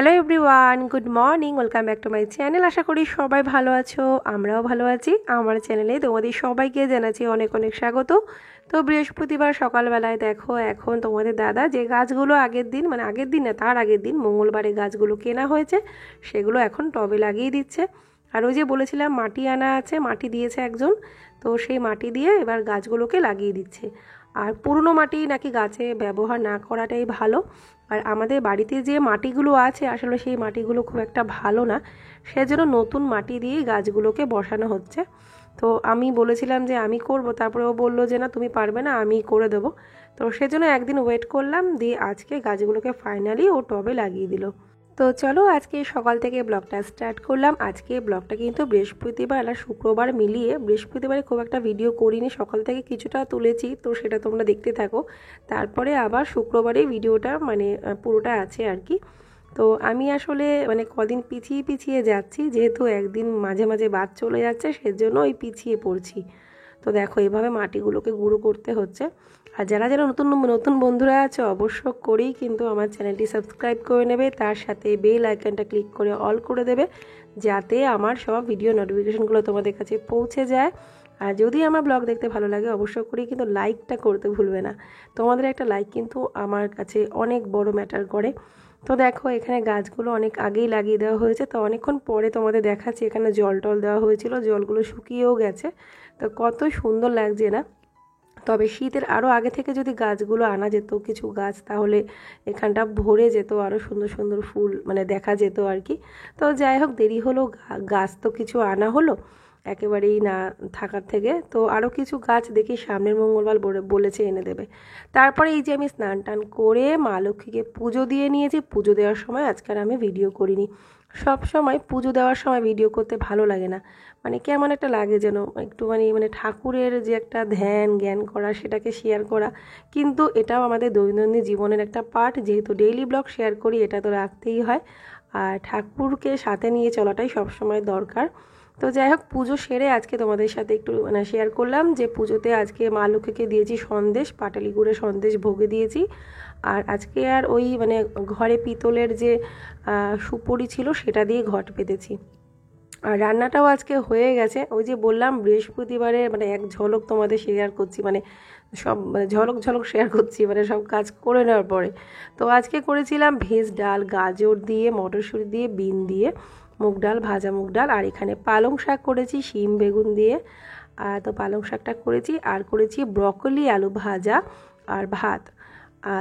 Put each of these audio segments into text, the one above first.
Hello everyone, good morning, welcome back to my channel. আশা করি সবাই ভালো আছো, আমরাও ভালো আছি। আমার চ্যানেলে তোমাদের সবাইকে জানাচ্ছি অনেক অনেক স্বাগত। তো বৃহস্পতিবার সকালবেলায় দেখো, এখন তোমাদের দাদা যে গাছগুলো আগের দিন না, তার আগের দিন মঙ্গলবারে গাছগুলো কেনা হয়েছে, সেগুলো এখন টবে লাগিয়ে দিচ্ছে। আর ওই যে বলেছিলাম মাটি আনা আছে, মাটি দিয়েছে একজন, তো সেই মাটি দিয়ে এবার গাছগুলোকে লাগিয়ে দিচ্ছে। আর পুরনো মাটি নাকি গাছে ব্যবহার না করাটাই ভালো। আর আমাদের বাড়িতে যে মাটিগুলো আছে আসলে সেই মাটিগুলো খুব একটা ভালো না, সেজন্য নতুন মাটি দিয়েই গাছগুলোকে বসানো হচ্ছে। তো আমি বলেছিলাম যে আমি করব, তারপরে ও বললো যে না তুমি পারবে না, আমি করে দেবো। তো সেজন্য একদিন ওয়েট করলাম, দিয়ে আজকে গাছগুলোকে ফাইনালি ও টবে লাগিয়ে দিল। তো চলো আজকে সকাল থেকে ব্লগটা স্টার্ট করলাম। আজকে ব্লগটা কিন্তু বৃহস্পতিবার আর শুক্রবার মিলিয়ে, বৃহস্পতিবারে খুব একটা ভিডিও করিনি, সকাল থেকে কিছুটা তুলেছি, তো সেটা তোমরা দেখতে থাকো। তারপরে আবার শুক্রবারে ভিডিওটা পুরোটা আছে আর কি। তো আমি আসলে কদিন পিছিয়ে পিছিয়ে যাচ্ছি, যেহেতু একদিন মাঝে মাঝে বাদ চলে যাচ্ছে, সেজন্য ওই পিছিয়ে পড়ছি। তো দেখো এভাবে মাটিগুলোকে গুঁড়ো করতে হচ্ছে। আর যারা যারা নতুন নতুন বন্ধুরা আছে অবশ্য করেই কিন্তু আমার চ্যানেলটি সাবস্ক্রাইব করে নেবে, তার সাথে বেল আইকনটা ক্লিক করে অল করে দেবে, যাতে আমার সব ভিডিও নোটিফিকেশনগুলো তোমাদের কাছে পৌঁছে যায়। আর যদি আমার ব্লগ দেখতে ভালো লাগে অবশ্য করেই কিন্তু লাইকটা করতে ভুলবে না। তোমাদের একটা লাইক কিন্তু আমার কাছে অনেক বড় ম্যাটার করে। তো দেখো এখানে গাছগুলো অনেক আগেই লাগিয়ে দেওয়া হয়েছে, তো অনেকক্ষণ পরে তোমাদের দেখাচ্ছি। এখানে জল টল দেওয়া হয়েছিল, জলগুলো শুকিয়েও গেছে, তো কত সুন্দর লাগছে না। তবে শীতের আরও আগে থেকে যদি গাছগুলো আনা যেত, কিছু গাছ, তাহলে এখানটা ভরে যেত, আরও সুন্দর সুন্দর ফুল দেখা যেত আর কি। তো যাই হোক, দেরি হলো, গাছ তো কিছু আনা হলো একেবারেই না থাকার থেকে। তো আরও কিছু গাছ দেখি সামনের মঙ্গলবার বলেছে এনে দেবে। তারপরে এই যে আমি স্নান টান করে মা লক্ষ্মীকে পুজো দিয়ে নিয়েছি। পুজো দেওয়ার সময় আজকাল আমি ভিডিও করিনি। সব সময় পুজো দেওয়ার সময় ভিডিও করতে ভালো লাগে না, কেমন একটা লাগে যেন, একটু ঠাকুরের যে একটা ধ্যান জ্ঞান করা, সেটাকে শেয়ার করা। কিন্তু এটাও আমাদের দৈনন্দিন জীবনের একটা পার্ট, যেহেতু ডেইলি ব্লগ শেয়ার করি, এটা তো রাখতেই হয়। আর ঠাকুরকে সাথে নিয়ে চলাটাই সবসময় দরকার। তো যাই হোক, পুজো সেরে আজকে তোমাদের সাথে একটু শেয়ার করলাম যে পুজোতে আজকে মা লক্ষ্মীকে দিয়েছি সন্দেশ, পাটালি গুড়ের সন্দেশ ভোগে দিয়েছি। আর আজকে আর ওই ঘরে পিতলের যে সুপুরি ছিল সেটা দিয়ে ঘট পেতেছি। আর রান্নাটাও আজকে হয়ে গেছে। ওই যে বললাম বৃহস্পতিবারে এক ঝলক তোমাদের শেয়ার করছি, সব ঝলক ঝলক শেয়ার করছি, সব কাজ করে নেওয়ার পরে। তো আজকে করেছিলাম ভেজ ডাল, গাজর দিয়ে, মটরশুঁটি দিয়ে, বিন দিয়ে, মুগ ডাল, ভাজা মুগ ডাল। আর এখানে পালং শাক করেছি শিম বেগুন দিয়ে, তো পালং শাকটা করেছি। আর করেছি ব্রকলি আলু ভাজা আর ভাত।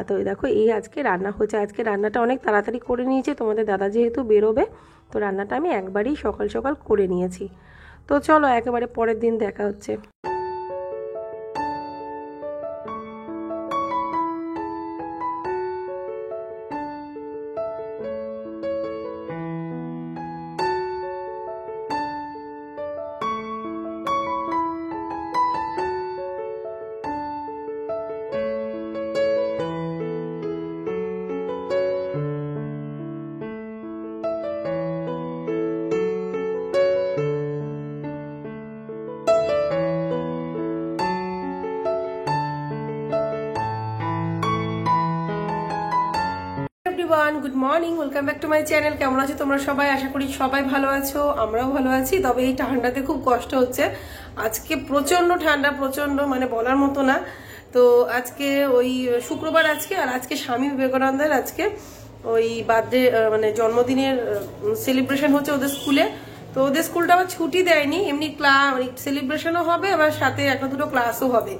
তো দেখো এই আজকে রান্না হয়েছে। আজকে রান্নাটা অনেক তাড়াতাড়ি করে নিয়েছি, তোমাদের দাদা যেহেতু বেরোবে, তো রান্নাটা আমি একবারেই সকাল সকাল করে নিয়েছি। তো চলো একেবারে পরের দিন দেখা হচ্ছে। Good morning, welcome back to my channel. কেমন আছো তোমরা সবাই? আশা করি সবাই ভালো আছো, আমরাও ভালো আছি। তবে এই ঠান্ডাতে খুব কষ্ট হচ্ছে। আজকে প্রচন্ড ঠান্ডা, প্রচন্ড বলার মতো না। তো আজকে ওই শুক্রবার আজকে, আর আজকে স্বামী বিবেকানন্দের আজকে ওই বার্থডে জন্মদিনের সেলিব্রেশন হচ্ছে ওদের স্কুলে। তো ওদের স্কুলটা আবার ছুটি দেয়নি, এমনি সেলিব্রেশনও হবে, আবার সাথে একটা দুটো ক্লাসও হবে।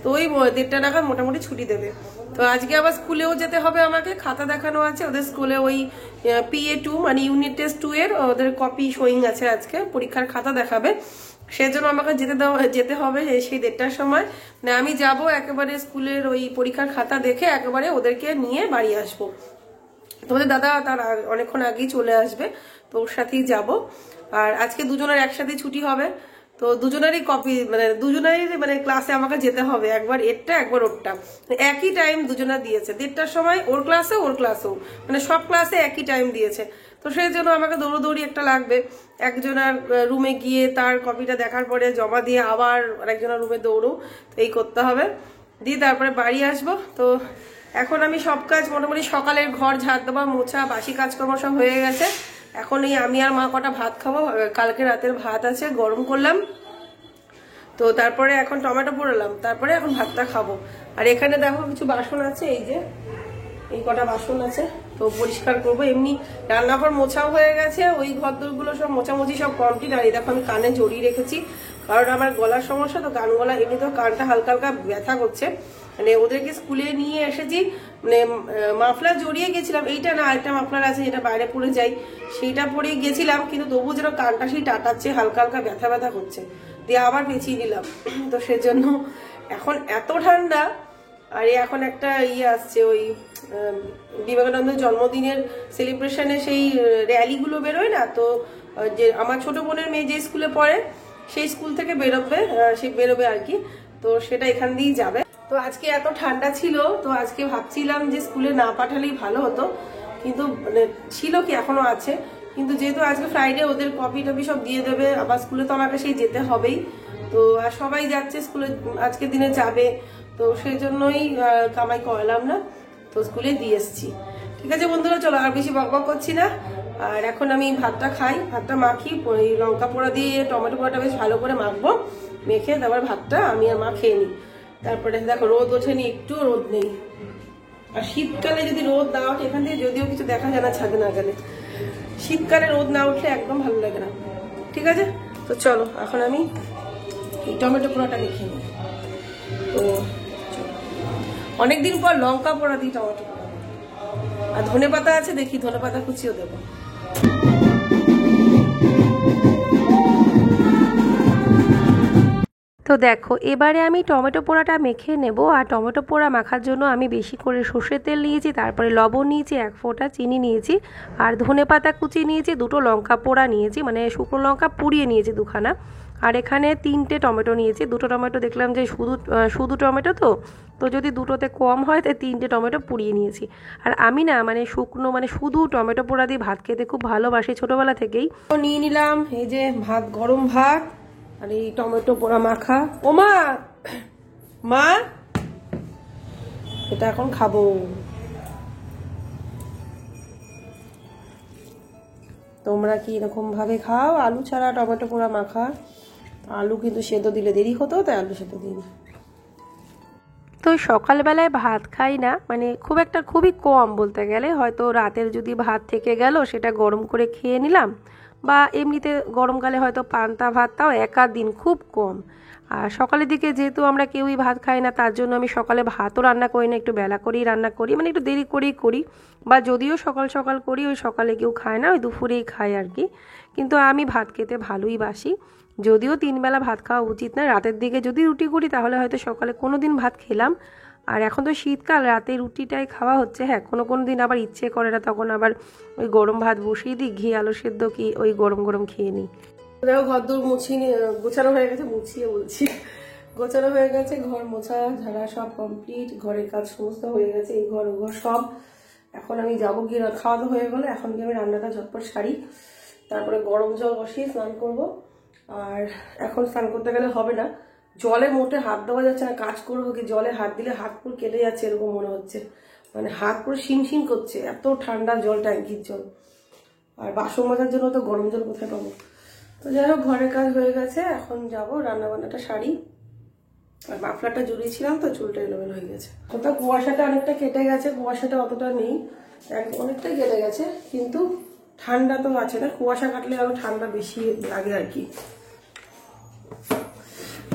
তো ওই 1:30টা নাগাদ মোটামুটি ছুটি দেবে। তো আজকে আবার স্কুলেও যেতে হবে, আমাকে খাতা দেখানো আছে ওদের স্কুলে। ওই PA2 ইউনিট টেস্ট 2 এর ওদের কপি শোয়িং আছে, আজকে পরীক্ষার খাতা দেখাবে। সেজন্য আমাকে যেতে হবে সেই 1:30টার সময়। আমি যাব একেবারে স্কুলের ওই পরীক্ষার খাতা দেখে একেবারে ওদেরকে নিয়ে বাড়ি আসবো। তোমাদের দাদা তার অনেকক্ষণ আগেই চলে আসবে, তো ওর সাথেই যাব। আর আজকে দুজনের একসাথে ছুটি হবে, তো দুজনেরই কপি দুজনেরই ক্লাসে আমাকে যেতে হবে, একবার এরটা একবার ওরটা। একই টাইম দুজনের দিয়েছে, 1:30টার সময় ওর ক্লাসেও সব ক্লাসে একই টাইম দিয়েছে। তো সেই জন্য আমাকে দৌড়োদৌড়ি একটা লাগবে। একজনের রুমে গিয়ে তার কপিটা দেখার পরে জমা দিয়ে আবার আরেকজনের রুমে দৌড়ো, তো এই করতে হবে, দিয়ে তারপরে বাড়ি আসবো। তো এখন আমি সব কাজ মোটামুটি সকালের ঘর ঝাড় দেওয়া মোছা বাসি কাজকর্ম সব হয়ে গেছে। এখন এই আমি আর মা কটা ভাত খাবো, কালকে রাতের ভাত আছে গরম করলাম, তো তারপরে এখন টমেটো পোড়ালাম, তারপরে এখন ভাতটা খাবো। আর এখানে দেখো কিছু বাসন আছে, এই যে এই কটা বাসন আছে, তো পরিষ্কার করবো। এমনি রান্নাঘর মোছাও হয়ে গেছে, ওই ঘরদোরগুলো সব মোছামুছি সব কমপ্লিট। আর এই দেখো আমি কানে জড়িয়ে রেখেছি, কারণ আমার গলার সমস্যা, তো গান গলা এমনিতেও কানটা হালকা হালকা ব্যথা করছে। মানে ওদেরকে স্কুলে নিয়ে এসেছি, মানে মাফলার জড়িয়ে গেছিলাম, এইটা না আরেকটা মাফলার আছে যেটা বাইরে পরে যাই, সেইটা পরে গেছিলাম, কিন্তু তবু যেন কানটা সেই টাটাচ্ছে, হালকা হালকা ব্যথা ব্যথা করছে, দিয়ে আবার পেঁচিয়ে দিলাম। তো সেজন্য এখন এত ঠান্ডা। আর এখন একটা ইয়ে আসছে, ওই বিবেকানন্দ জন্মদিনের সেলিব্রেশনে সেই র্যালিগুলো বেরোয় না, তো যে আমার ছোট বোনের মেয়ে যে স্কুলে পড়ে সেই স্কুল থেকে বেরোবে আর কি, তো সেটা এখান দিয়েই যাবে। তো আজকে এত ঠান্ডা ছিল, তো আজকে ভাবছিলাম যে স্কুলে না পাঠালেই ভালো হতো, কিন্তু মানে ছিল কি এখনো আছে, কিন্তু যেহেতু আজকে ফ্রাইডে ওদের কপি টপি সব দিয়ে দেবে, আবার স্কুলে তো আমাকে সেই যেতে হবেই, তো আর সবাই যাচ্ছে স্কুলে আজকের দিনে যাবে, তো সেই জন্যই কামাই করালাম না, তো স্কুলে দিয়ে এসছি। ঠিক আছে বন্ধুরা, চলো আর বেশি বকবক করছি না, আর এখন আমি ভাতটা খাই, ভাতটা মাখি, লঙ্কা পোড়া দিয়ে টমেটো পোড়াটা বেশ ভালো করে মাখবো, মেখে তারপর ভাতটা আমি আর মা খেয়ে নিই। তারপরে দেখো রোদ ওঠেনি, একটু রোদ নেই। আর শীতকালে যদি রোদ না ওঠে, এখান থেকে যদিও কিছু দেখা যায় না ছাদে না গেলে, শীতকালে রোদ না উঠলে একদম ভালো লাগে না। ঠিক আছে, তো চলো এখন আমি এই টমেটো পোড়াটা মেখে নিই। তো অনেকদিন পর লঙ্কা পোড়া দিই টমেটো পোড়া, আর ধনে পাতা আছে, দেখি ধনে পাতা কুচিও দেবো। তো দেখো এবারে আমি টমেটো পোড়াটা মেখে নেব। আর টমেটো পোড়া মাখার জন্য আমি বেশি করে সর্ষের তেল নিয়েছি, তারপরে লবণ নিয়েছি, 1 ফোঁটা চিনি নিয়েছি, আর ধনে পাতা কুচি নিয়েছি, 2টো লঙ্কা পোড়া নিয়েছি, মানে শুকনো লঙ্কা পুড়িয়ে নিয়েছি 2খানা, আর এখানে 3টে টমেটো নিয়েছি। 2টো টমেটো দেখলাম যে শুধু টমেটো, তো যদি 2টোতে কম হয় তাই 3টে টমেটো পুড়িয়ে নিয়েছি। আর আমি না মানে শুকনো মানে শুধু টমেটো পোড়া দিয়ে ভাত খেতে খুব ভালোবাসি ছোটোবেলা থেকেই। তো নিয়ে নিলাম এই যে ভাত, গরম ভাত, আর এই টমেটো পোড়া মাখা। ও মা, মা এটা এখন খাবো। তোমরা কি এরকম ভাবে খাও আলু ছাড়া টমেটো পোড়া মাখা? আলু কিন্তু সেদ্ধ দিলে দেরি হতো, তাই আলু সেদ্ধ দিই। তো সকালবেলায় ভাত খাই না, মানে খুবই কম বলতে গেলে, হয়তো রাতের যদি ভাত থেকে গেল সেটা গরম করে খেয়ে নিলাম, বা এমনিতে গরমকালে হয়তো পান্তা ভাত, তাও একাদিন, খুব কম। আর সকালের দিকে যেহেতু আমরা কেউই ভাত খাই না, তার জন্য আমি সকালে ভাতও রান্না করি না, একটু বেলা করেই রান্না করি, মানে একটু দেরি করেই করি, বা যদিও সকাল সকাল করি ওই সকালে কেউ খায় না, ওই দুপুরেই খায় আর কি। কিন্তু আমি ভাত খেতে ভালোই বাসি, যদিও 3 বেলা ভাত খাওয়া উচিত না, রাতের দিকে যদি রুটি করি তাহলে হয়তো সকালে কোনো দিন ভাত খেলাম। আর এখন তো শীতকাল, রাতে রুটিটাই খাওয়া হচ্ছে। হ্যাঁ, কোনো দিন আবার ইচ্ছে করে না, তখন আবার ওই গরম ভাত বসিয়ে দিই, ঘি আলু সেদ্ধ কি ওই গরম গরম খেয়ে নিই। দেখো ঘর দূর গোছানো হয়ে গেছে, গোছানো হয়ে গেছে, ঘর মোছা ঝাড়া সব কমপ্লিট, ঘরের কাজ সমস্ত হয়ে গেছে, এই ঘর ওঘর সব। এখন আমি যাবো গিয়ে, খাওয়া দাওয়া হয়ে গেলে এখন গিয়ে আমি রান্নাটা ঝটপট সারি, তারপরে গরম জল বসিয়ে স্নান করবো। আর এখন স্নান করতে গেলে হবে না, জলে মোটে হাত দেওয়া যাচ্ছে না, কাজ করবো কি জলে হাত দিলে হাত পুরো কেটে যাচ্ছে এরকম মনে হচ্ছে, মানে হাত পুরো শিন করছে, এত ঠান্ডা জল, ট্যাঙ্কির জল। আর বাসন মাজার জন্য তো গরম জল কোথায় পাবো। তো যাই হোক ঘরের কাজ হয়ে গেছে, এখন যাবো রান্না বান্নাটা সারি। আর মাফলারটা জড়িয়েছিলাম তো চুলটা এলোমেলো হয়ে গেছে। কোথাও কুয়াশাটা অনেকটা কেটে গেছে, কুয়াশাটা অতটা নেই, অনেকটাই কেটে গেছে, কিন্তু ঠান্ডা তো আছে না, কুয়াশা কাটলে আরো ঠান্ডা বেশি লাগে আর কি।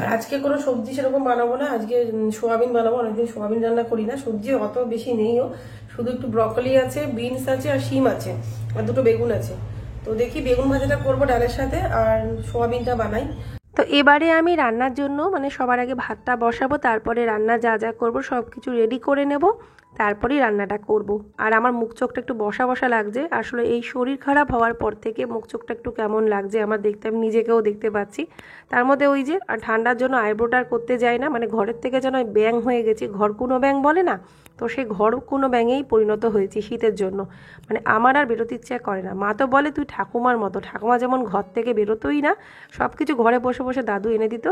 আর আজকে কোনো সবজি সেরকম বানাবো না, আজকে সোয়াবিন বানাবো, অনেকদিন সোয়াবিন রান্না করি না, সবজি অত বেশি নেইও, শুধু একটু ব্রকলি আছে, বিনস আছে, আর শিম আছে, আর 2টো বেগুন আছে। তো দেখি বেগুন ভাজাটা করবো ডালের সাথে, আর সোয়াবিনটা বানাই। তো এবারে আমি রান্নার জন্য মানে সবার আগে ভাতটা বসাবো, তারপরে রান্না যা যা করবো সব কিছু রেডি করে নেব, তারপরেই রান্নাটা করব। আর আমার মুখ চোখটা একটু বসা বসা লাগছে, আসলে এই শরীর খারাপ হওয়ার পর থেকে মুখ চোখটা একটু কেমন লাগছে আমার দেখতে, আমি নিজেকেও দেখতে পাচ্ছি। তার মধ্যে ওই যে আর ঠান্ডার জন্য আইব্রোটা করতে যাই না, মানে ঘরের থেকে যেন ব্যাং হয়ে গেছে, ঘরকুনো ব্যাং বলে না, তো সে ঘর কোনো ব্যাঙেই পরিণত হয়েছে শীতের জন্য। মানে আমার আর বেরোতে ইচ্ছা করে না। মা তো বলে তুই ঠাকুমার মতো, ঠাকুমা যেমন ঘর থেকে বেরোতোই না, সব কিছু ঘরে বসে বসে দাদু এনে দিত,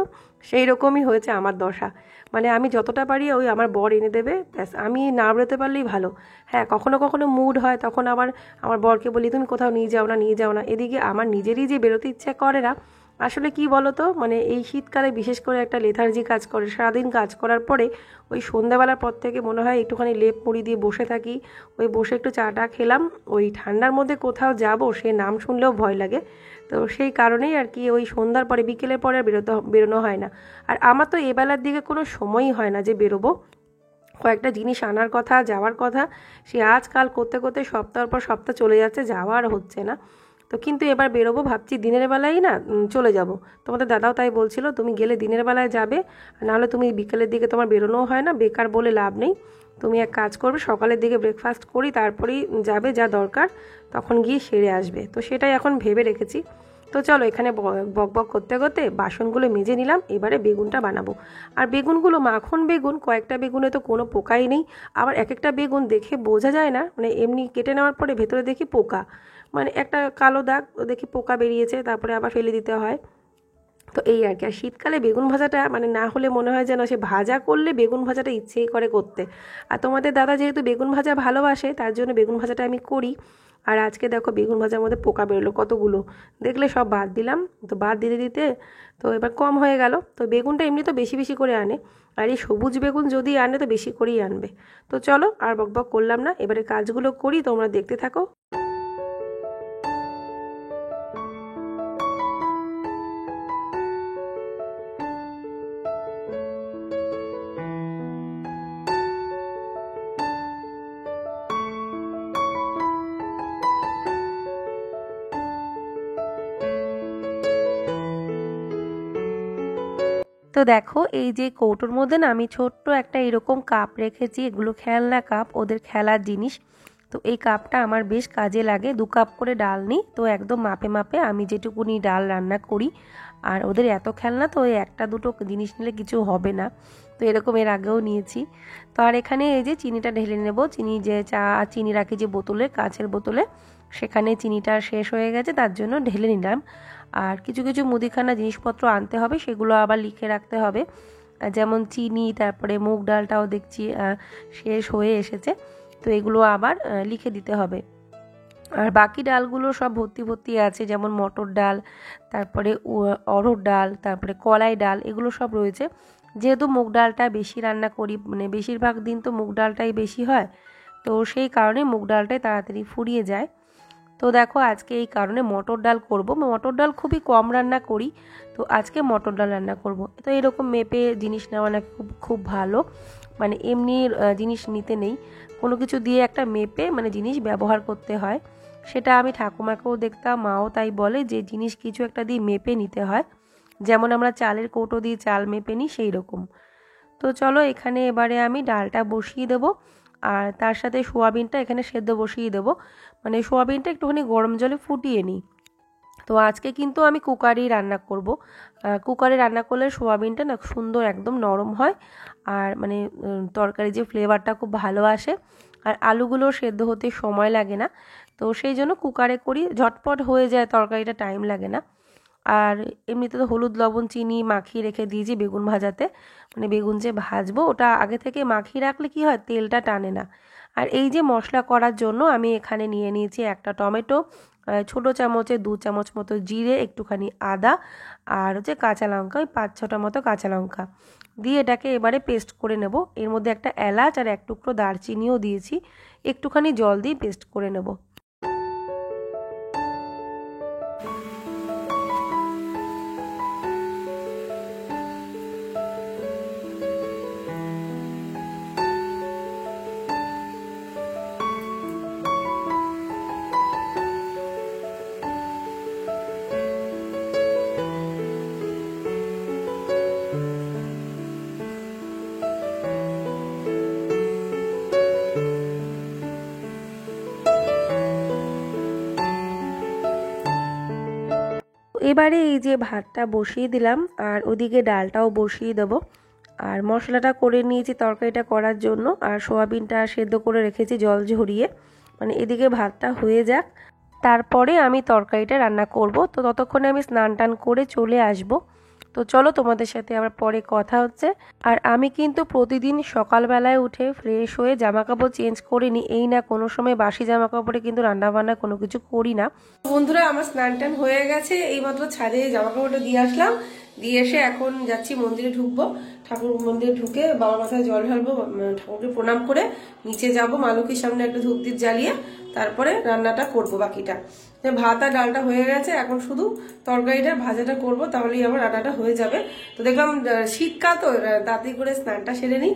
সেই রকমই হয়েছে আমার দশা। মানে আমি যতটা পারি ওই আমার বর এনে দেবে, ব্যাস আমি না বেরোতে পারলেই ভালো। হ্যাঁ, কখনো কখনো মুড হয় তখন আবার আমার বরকে বলি তুমি কোথাও নিয়ে যাও না, নিয়ে যাও না। এদিকে আমার নিজেরই যে বেরোতে ইচ্ছা করে না। আসলে কি বলো তো, মানে এই শীতকালে বিশেষ করে একটা লেথার্জি কাজ করে, সারাদিন কাজ করার পরে ওই সন্ধ্যাবেলার পর থেকে মনে হয় একটুখানি লেপ মুড়ি দিয়ে বসে থাকি, ওই বসে একটু চাটা খেলাম, ওই ঠান্ডার মধ্যে কোথাও যাব সে নাম শুনলেও ভয় লাগে। তো সেই কারণেই আর কি ওই সন্ধ্যার পরে বিকেলের পরে আর বেরোনো হয় না। আর আমার তো এবেলার দিকে কোনো সময়ই হয় না যে বেরোবো। কয়েকটা জিনিস আনার কথা, যাওয়ার কথা, সে আজকাল করতে করতে সপ্তাহের পর সপ্তাহ চলে যাচ্ছে, যাওয়া আর হচ্ছে না। তো কিন্তু এবার বেরোবো ভাবছি দিনের বেলায় না চলে যাব। তোমাদের দাদাও তাই বলছিল তুমি গেলে দিনের বেলায় যাবে, নাহলে তুমি বিকেলের দিকে তোমার বেরোনোও হয় না, বেকার বলে লাভ নেই। তুমি এক কাজ করবে, সকালের দিকে ব্রেকফাস্ট করি তারপরেই যাবে, যা দরকার তখন গিয়ে সেরে আসবে। তো সেটাই এখন ভেবে রেখেছি। তো চলো এখানে বক বক করতে করতে বাসনগুলো মেজে নিলাম, এবারে বেগুনটা বানাবো। আর বেগুনগুলো মাখন বেগুন, কয়েকটা বেগুনে তো কোনো পোকাই নেই। আবার এক একটা বেগুন দেখে বোঝা যায় না, মানে এমনি কেটে নেওয়ার পরে ভেতরে দেখি পোকা, মানে একটা কালো দাগ দেখি পোকা বেরিয়েছে, তারপরে আবার ফেলে দিতে হয়। তো এই আর কি। আর শীতকালে বেগুন ভাজাটা মানে না হলে মনে হয় যেন সে ভাজা করলে বেগুন ভাজাটা ইচ্ছেই করে করতে। আর তোমাদের দাদা যেহেতু বেগুন ভাজা ভালোবাসে তার জন্য বেগুন ভাজাটা আমি করি। আর আজকে দেখো বেগুন ভাজার মধ্যে পোকা বেরোলো কতগুলো, দেখলে সব বাদ দিলাম। তো বাদ দিতে দিতে তো এবার কম হয়ে গেল। তো বেগুনটা এমনি তো বেশি বেশি করে আনে, আর এই সবুজ বেগুন যদি আনে তো বেশি করেই আনবে। তো চলো আর বকবক করলাম না, এবারে কাজগুলো করি, তোমরা দেখতে থাকো। তো দেখো এই যে কৌটোর মধ্যে না আমি ছোট্ট একটা এরকম কাপ রেখেছি, এগুলো খেলনা কাপ, ওদের খেলার জিনিস। তো এই কাপটা আমার বেশ কাজে লাগে। 2 কাপ করে ডাল নিই, তো একদম মাপে মাপে আমি যেটুকুনি ডাল রান্না করি। আর ওদের এত খেলনা, তো ওই একটা দুটো জিনিস নিলে কিছু হবে না। তো এরকম এর আগেও নিয়েছি। তো আর এখানে এই যে চিনিটা ঢেলে নেব, চিনি যে চা চিনি রাখি যে বোতলে, কাঁচের বোতলে, সেখানে চিনিটা শেষ হয়ে গেছে তার জন্য ঢেলে নিলাম। আর কিছু কিছু মুদিখানা জিনিসপত্র আনতে হবে, সেগুলো আবার লিখে রাখতে হবে। যেমন চিনি, তারপরে মুগ ডালটাও দেখছি শেষ হয়ে এসেছে, তো এগুলো আবার লিখে দিতে হবে। আর বাকি ডালগুলো সব ভর্তি ভর্তি আছে, যেমন মটর ডাল, তারপরে অড়হর ডাল, তারপরে কলাই ডাল, এগুলো সব রয়েছে। যেহেতু মুগ ডালটা বেশি রান্না করি, মানে বেশিরভাগ দিন তো মুগ ডালটাই বেশি হয়, তো সেই কারণে মুগ ডালটাই তাড়াতাড়ি ফুরিয়ে যায়। তো দেখো আজকে এই কারণে মটর ডাল করব। মটর ডাল খুবই কম রান্না করি, তো আজকে মটর ডাল রান্না করব। তো এরকম মেপে জিনিস নেওয়া নাকি খুব খুব ভালো, মানে এমনি জিনিস নিতে নেই, কোনো কিছু দিয়ে একটা মেপে মানে জিনিস ব্যবহার করতে হয়। সেটা আমি ঠাকুমাকেও দেখতাম, মাও তাই বলে যে জিনিস কিছু একটা দিয়ে মেপে নিতে হয়, যেমন আমরা চালের কৌটো দিয়ে চাল মেপে নিই সেই রকম। তো চলো এখানে এবারে আমি ডালটা বসিয়ে দেবো, আর তার সাথে সোয়াবিনটা এখানে সেদ্ধ বসিয়ে দেবো। মানে সোয়াবিনটা একটুখানি গরম জলে ফুটিয়ে নিই। তো আজকে কিন্তু আমি কুকারেই রান্না করব। কুকারে রান্না করলে সোয়াবিনটা না সুন্দর একদম নরম হয়, আর মানে তরকারি যে ফ্লেভারটা খুব ভালো আসে, আর আলুগুলো সেদ্ধ হতে সময় লাগে না। তো সেই জন্য কুকারে করি, ঝটপট হয়ে যায়, তরকারিটা টাইম লাগে না। আর এমনিতে তো হলুদ লবণ চিনি মাখিয়ে রেখে দিয়েছি বেগুন ভাজাতে, মানে বেগুন যে ভাজবো ওটা আগে থেকে মাখিয়ে রাখলে কি হয়, তেলটা টানে না। আর এই যে মশলা করার জন্য আমি এখানে নিয়ে নিয়েছি একটা টমেটো, ছোটো চামচে 2 চামচ মতো জিরে, একটুখানি আদা, আর হচ্ছে কাঁচা লঙ্কা, ওই 5-6টা মতো কাঁচা লঙ্কা দিয়ে এটাকে এবারে পেস্ট করে নেব। এর মধ্যে একটা এলাচ আর 1 টুকরো দারচিনিও দিয়েছি, একটুখানি জল দিয়ে পেস্ট করে নেব। এবারে এই যে ভাতটা বসিয়ে দিলাম, আর ওদিকে ডালটাও বসিয়ে দেবো। আর মশলাটা করে নিয়েছি তরকারিটা করার জন্য, আর সোয়াবিনটা সেদ্ধ করে রেখেছি জল ঝরিয়ে, মানে এদিকে ভাতটা হয়ে যাক, তারপরে আমি তরকারিটা রান্না করব। তো ততক্ষণে আমি স্নান টান করে চলে আসব। তো চলো তোমাদের সাথে আবার পরে কথা হচ্ছে। আর আমি কিন্তু প্রতিদিন সকালবেলায় উঠে ফ্রেশ হয়ে জামাকাপড় চেঞ্জ করে নিই, এই না কোনো সময় বাসি জামাকাপড়ে কিন্তু রান্নাবান্না কোনো কিছু করি না। বন্ধুরা আমার স্নান টান হয়ে গেছে, এইমাত্র ছাদে জামাকাপড়টা দিয়ে আসলাম, দিয়ে এসে এখন যাচ্ছি মন্দিরে ঢুকবো। ঠাকুর মন্দিরে ঢুকে বাবার মাথায় জল ঢালবো, ঠাকুরকে প্রণাম করে নিচে যাব, মা লক্ষ্মীর সামনে একটা ধূপ দ্বীপ জ্বালিয়ে তারপরে রান্নাটা করব। বাকিটা ভাত আর ডালটা হয়ে গেছে, এখন শুধু তরকারিটা ভাজাটা করব, তাহলেই আমার রান্নাটা হয়ে যাবে। তো দেখলাম শীতকাল তো তাড়াতাড়ি করে স্নানটা সেরে নিই।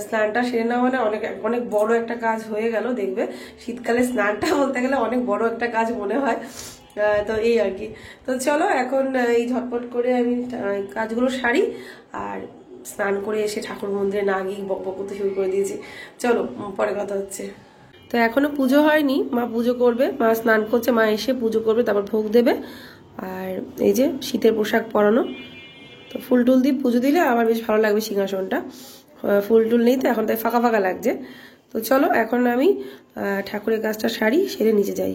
স্নানটা সেরে নেওয়া মানে অনেক অনেক বড় একটা কাজ হয়ে গেল। দেখবে শীতকালে স্নানটা বলতে গেলে অনেক বড় একটা কাজ মনে হয়। তো এই আর কি। তো চলো এখন এই ঝটপট করে আমি কাজগুলো সারি, আর স্নান করে এসে ঠাকুর মন্দিরে না গিয়ে বকবক করতে শুরু করে দিয়েছি। চলো পরে কথা হচ্ছে। তো এখনো পুজো হয়নি, মা পুজো করবে, মা স্নান করছে, মা এসে পুজো করবে, তারপর ভোগ দেবে। আর এই যে শীতের পোশাক পরানো, তো ফুল টুল দিয়ে পুজো দিলে আমার বেশ ভালো লাগবে সিংহাসনটা। ফুল টুল নেই তো এখন, তাই ফাঁকা ফাঁকা লাগছে। তো চলো এখন আমি ঠাকুরের কাজটা সারি, সেরে নিচে যাই।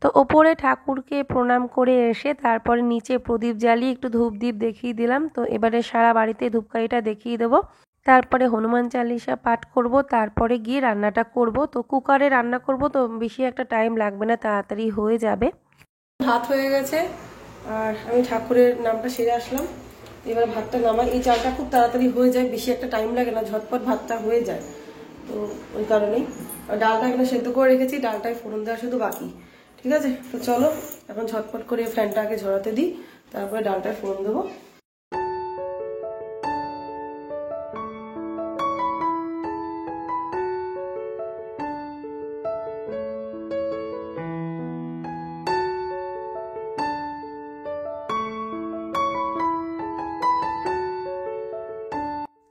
তো ওপরে ঠাকুরকে প্রণাম করে এসে তারপরে নিচে প্রদীপ জ্বালিয়ে একটু ধূপ দ্বীপ দেখিয়ে দিলাম। তো এবারে সারা বাড়িতে ধূপকাঠিটা দেখিয়ে দেবো, তারপরে হনুমান চালিসা পাঠ করব, তারপরে গিয়ে রান্নাটা করব। তো কুকারে রান্না করব, তো বেশি একটা টাইম লাগবে না, তাড়াতাড়ি হয়ে যাবে। ভাত হয়ে গেছে আর আমি ঠাকুরের নামটা সেরে আসলাম। এবার ভাতটা নামাই, এই চালটা খুব তাড়াতাড়ি হয়ে যায়, বেশি একটা টাইম লাগে না, ঝটপট ভাতটা হয়ে যায়। তো ওই কারণেই ডালটা এখানে সেদ্ধ করে রেখেছি, ডালটায় ফোড়ন দেওয়া শুধু বাকি। ঠিক আছে, তো চলো এখন ঝটপট করে ফ্যানটা আগে ঝরাতে দিই, তারপরে ডালটায় ফোড়ন দেবো।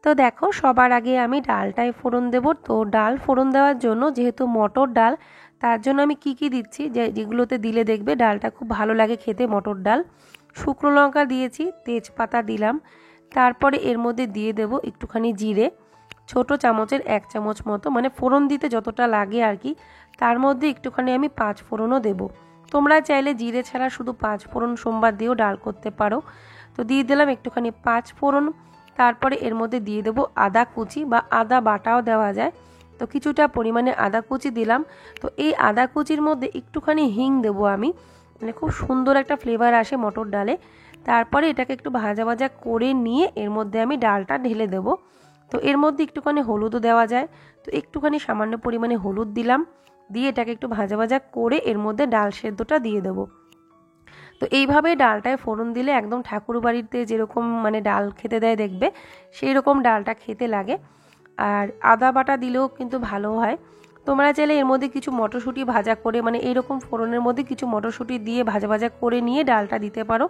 তো দেখো সবার আগে আমি ডালটায় ফোড়ন দেব। তো ডাল ফোড়ন দেওয়ার জন্য যেহেতু মটর ডাল, তার জন্য আমি কি দিচ্ছি, যেগুলোতে দিলে দেখবে ডালটা খুব ভালো লাগে খেতে। মটর ডাল, শুকনো লঙ্কা দিয়েছি, তেজপাতা দিলাম, তারপরে এর মধ্যে দিয়ে দেব একটুখানি জিরে, ছোট চামচের 1 চামচ মতো, মানে ফোড়ন দিতে যতটা লাগে আর কি। তার মধ্যে একটুখানি আমি 5 ফোড়নও দেব। তোমরা চাইলে জিরে ছাড়া শুধু 5 ফোড়ন সোমবার দিয়েও ডাল করতে পারো। তো দিয়ে দিলাম একটুখানি 5 ফোড়ন। তারপরে এর মধ্যে দিয়ে দেবো আদা কুচি, বা আদা বাটাও দেওয়া যায়। তো কিছুটা পরিমাণে আদা কুচি দিলাম। তো এই আদা কুচির মধ্যে একটুখানি হিং দেবো আমি, মানে খুব সুন্দর একটা ফ্লেভার আসে মটর ডালে। তারপরে এটাকে একটু ভাজা ভাজা করে নিয়ে এর মধ্যে আমি ডালটা ঢেলে দেবো। তো এর মধ্যে একটুখানি হলুদও দেওয়া যায়, তো একটুখানি সামান্য পরিমাণে হলুদ দিলাম, দিয়ে এটাকে একটু ভাজা ভাজা করে এর মধ্যে ডাল সেদ্ধটা দিয়ে দেবো। তো এইভাবে ডালটায় ফোড়ন দিলে একদম ঠাকুর বাড়িতে যেরকম মানে ডাল খেতে দেয় দেখবে, সেই রকম ডালটা খেতে লাগে। আর আদা বাটা দিলেও কিন্তু ভালো হয়। তোমরা চাইলে এর মধ্যে কিছু মটরশুঁটি ভাজা করে, মানে এইরকম ফোড়নের মধ্যে কিছু মটরশুঁটি দিয়ে ভাজা ভাজা করে নিয়ে ডালটা দিতে পারো,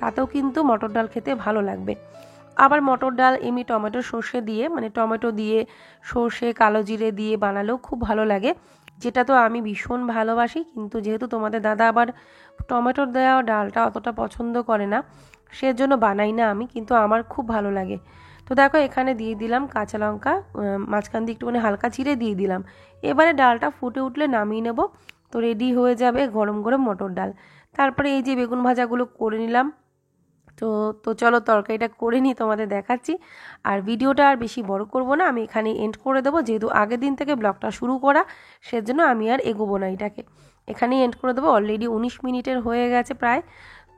তাতেও কিন্তু মটর ডাল খেতে ভালো লাগবে। আবার মটর ডাল এমনি টমেটো সর্ষে দিয়ে, মানে টমেটো দিয়ে সর্ষে কালো জিরে দিয়ে বানালেও খুব ভালো লাগে, যেটা তো আমি ভীষণ ভালোবাসি। কিন্তু যেহেতু তোমাদের দাদা আবার টমেটোর দেওয়া ডালটা অতটা পছন্দ করে না, সেজন্য বানাই না আমি, কিন্তু আমার খুব ভালো লাগে। তো দেখো এখানে দিয়ে দিলাম কাঁচা লঙ্কা, মাঝখান দিয়ে একটুখানি হালকা চিড়ে দিয়ে দিলাম। এবারে ডালটা ফুটে উঠলে নামিয়ে নেব। তো রেডি হয়ে যাবে গরম গরম মটর ডাল। তারপরে এই যে বেগুন ভাজাগুলো করে নিলাম। তো তো চলো তরকারিটা করে নিই, তোমাদের দেখাচ্ছি। আর ভিডিওটা আর বেশি বড় করব না, আমি এখানে এন্ড করে দেবো, যেহেতু আগের দিন থেকে ব্লগটা শুরু করা, সেজন্য আমি আর এগোবো না, এটাকে এখানেই এন্ড করে দেবো। অলরেডি 19 মিনিটের হয়ে গেছে প্রায়।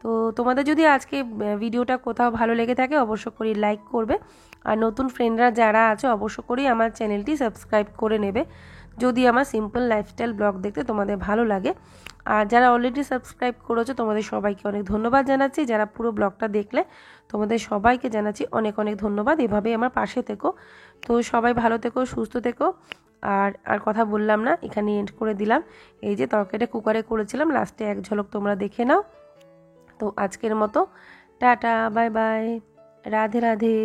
তো তোমাদের যদি আজকে ভিডিওটা কোথাও ভালো লেগে থাকে অবশ্য করে লাইক করবে, আর নতুন ফ্রেন্ডরা যারা আছে অবশ্য করেই আমার চ্যানেলটি সাবস্ক্রাইব করে নেবে, যদি আমার সিম্পল লাইফস্টাইল ব্লগ দেখতে তোমাদের ভালো লাগে। আর যারা অলরেডি সাবস্ক্রাইব করেছো তোমাদের সবাইকে অনেক ধন্যবাদ জানাচ্ছি। যারা পুরো ব্লগটা দেখলে তোমাদের সবাইকে জানাচ্ছি অনেক অনেক ধন্যবাদ। এভাবেই আমার পাশে থেকো। তো সবাই ভালো থেকো, সুস্থ থেকো। আর আর কথা বললাম না, এখানে এন্ড করে দিলাম। এই যে তরকারিটা কুকারে করেছিলাম, লাস্টে এক ঝলক তোমরা দেখে নাও। তো আজকের মতো tata, bye bye, Radhe Radhe.